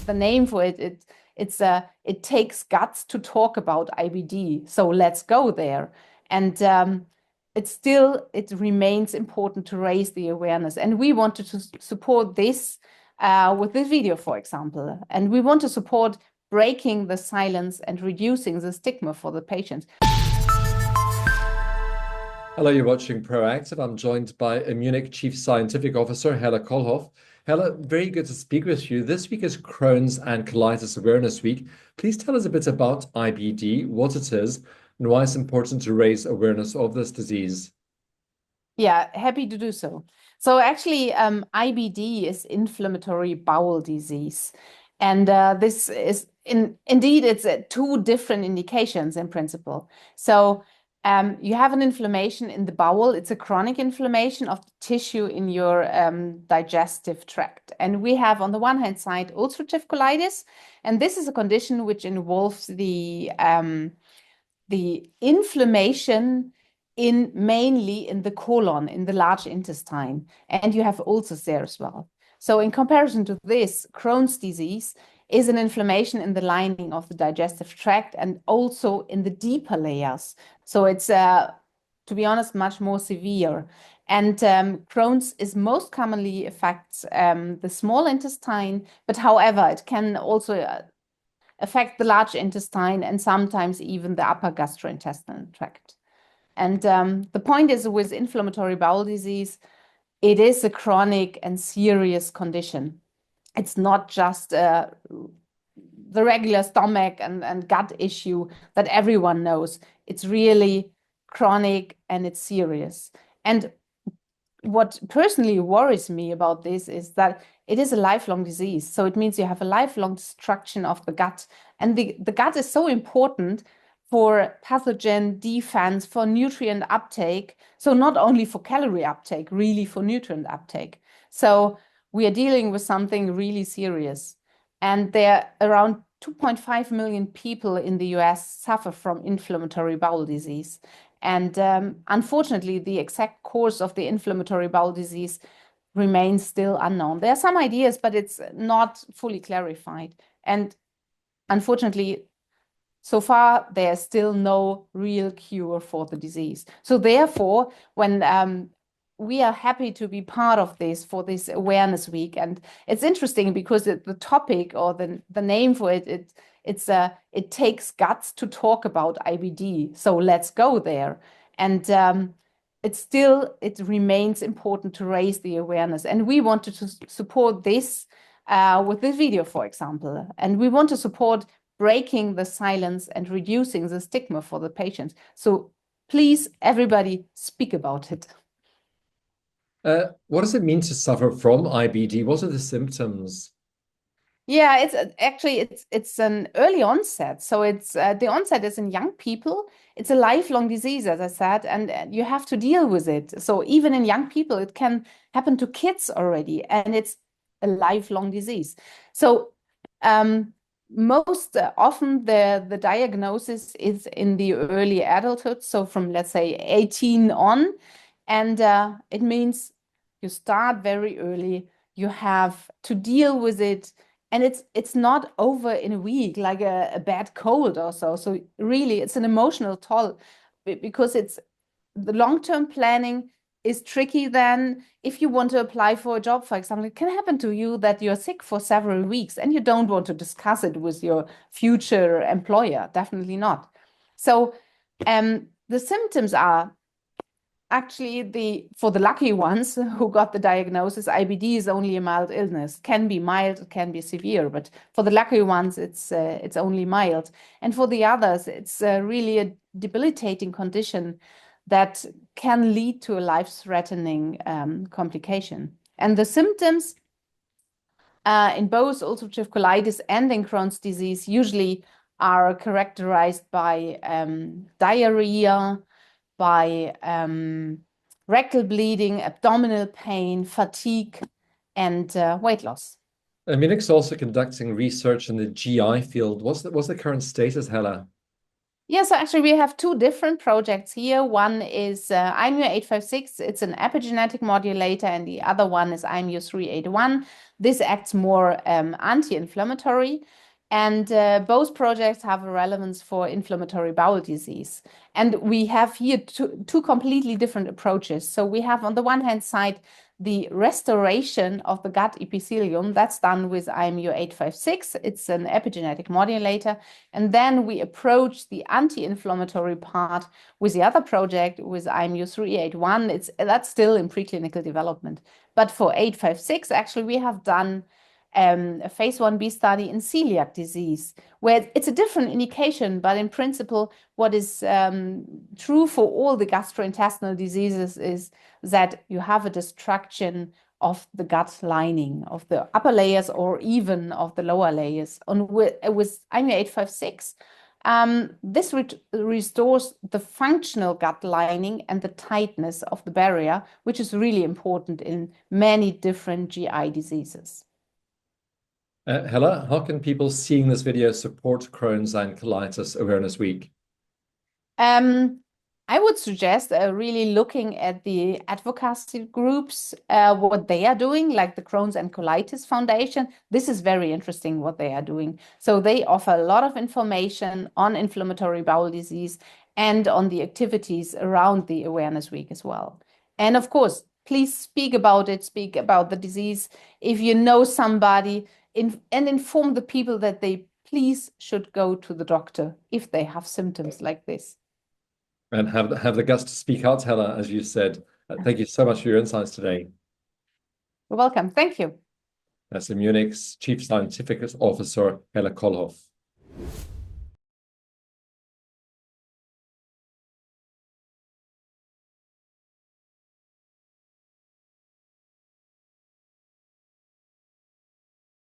the name for it, it takes guts to talk about IBD. So let's go there. And it remains important to raise the awareness. And we wanted to support this with this video, for example. And we want to support breaking the silence and reducing the stigma for the patients. Hello, you're watching Proactive. I'm joined by Immunic Chief Scientific Officer Helle Kohlhoff. Helle, very good to speak with you. This week is Crohn's and Colitis Awareness Week. Please tell us a bit about IBD, what it is, and why it's important to raise awareness of this disease. Yeah, happy to do so. So actually, IBD is inflammatory bowel disease. And this is indeed, it's two different indications in principle. So you have an inflammation in the bowel. It's a chronic inflammation of the tissue in your digestive tract. And we have, on the one hand side, ulcerative colitis. And this is a condition which involves the inflammation mainly in the colon, in the large intestine. And you have ulcers there as well. So in comparison to this, Crohn's disease is an inflammation in the lining of the digestive tract and also in the deeper layers. So it's, to be honest, much more severe. And Crohn's is most commonly affects the small intestine, but however, it can also affect the large intestine and sometimes even the upper gastrointestinal tract. And the point is, with inflammatory bowel disease, it is a chronic and serious condition. It's not just the regular stomach and gut issue that everyone knows. It's really chronic and it's serious. And what personally worries me about this is that it is a lifelong disease. So it means you have a lifelong destruction of the gut. And the gut is so important for pathogen defense, for nutrient uptake. So not only for calorie uptake, really for nutrient uptake. So we are dealing with something really serious. And there are around 2.5 million people in the US suffer from inflammatory bowel disease. And unfortunately, the exact course of the inflammatory bowel disease remains still unknown. There are some ideas, but it's not fully clarified. And unfortunately, so far, there's still no real cure for the disease. So therefore, when we are happy to be part of this for this awareness week, and it's interesting because the topic or the name for it, it takes guts to talk about IBD. So let's go there. And it remains important to raise the awareness. And we wanted to support this with this video, for example. And we want to support breaking the silence and reducing the stigma for the patients. So please, everybody, speak about it. What does it mean to suffer from IBD? What are the symptoms? Yeah, it's an early onset. So it's the onset is in young people. It's a lifelong disease, as I said, and you have to deal with it. So even in young people, it can happen to kids already, and it's a lifelong disease. So most often the diagnosis is in the early adulthood, so from, let's say, 18 on, and it means you start very early, you have to deal with it, and it's not over in a week like a bad cold or so. So really, it's an emotional toll because it's the long-term planning is tricky. Then if you want to apply for a job, for example, it can happen to you that you're sick for several weeks and you don't want to discuss it with your future employer. Definitely not. So the symptoms are actually for the lucky ones who got the diagnosis, IBD is only a mild illness. Can be mild, it can be severe, but for the lucky ones, it's only mild. And for the others, it's really a debilitating condition that can lead to a life-threatening complication. And the symptoms in both ulcerative colitis and in Crohn's disease usually are characterized by diarrhea, by rectal bleeding, abdominal pain, fatigue, and weight loss. Immunic's also conducting research in the GI field. What's the current status, Helle? Yeah, so actually we have two different projects here. One is IMU-856. It's an epigenetic modulator, and the other one is IMU-381. This acts more anti-inflammatory, and both projects have a relevance for inflammatory bowel disease. And we have here two completely different approaches. So we have on the one hand side the restoration of the gut epithelium. That's done with IMU-856. It's an epigenetic modulator. And then we approach the anti-inflammatory part with the other project with IMU-381. That's still in preclinical development. But for 856, actually, we have done a phase 1b study in celiac disease, where it's a different indication, but in principle, what is true for all the gastrointestinal diseases is that you have a destruction of the gut lining, of the upper layers or even of the lower layers. With IMU-856, this restores the functional gut lining and the tightness of the barrier, which is really important in many different GI diseases. Hella, how can people seeing this video support Crohn's and Colitis Awareness Week? I would suggest really looking at the advocacy groups, what they are doing, like the Crohn's and Colitis Foundation. This is very interesting what they are doing. So they offer a lot of information on inflammatory bowel disease and on the activities around the Awareness Week as well. And of course, please speak about it, speak about the disease. If you know somebody, and inform the people that they please should go to the doctor if they have symptoms like this. And have the guts to speak out, Hella, as you said. Thank you so much for your insights today. You're welcome. Thank you. That's Immunic's Chief Scientific Officer, Hella Kollhoff.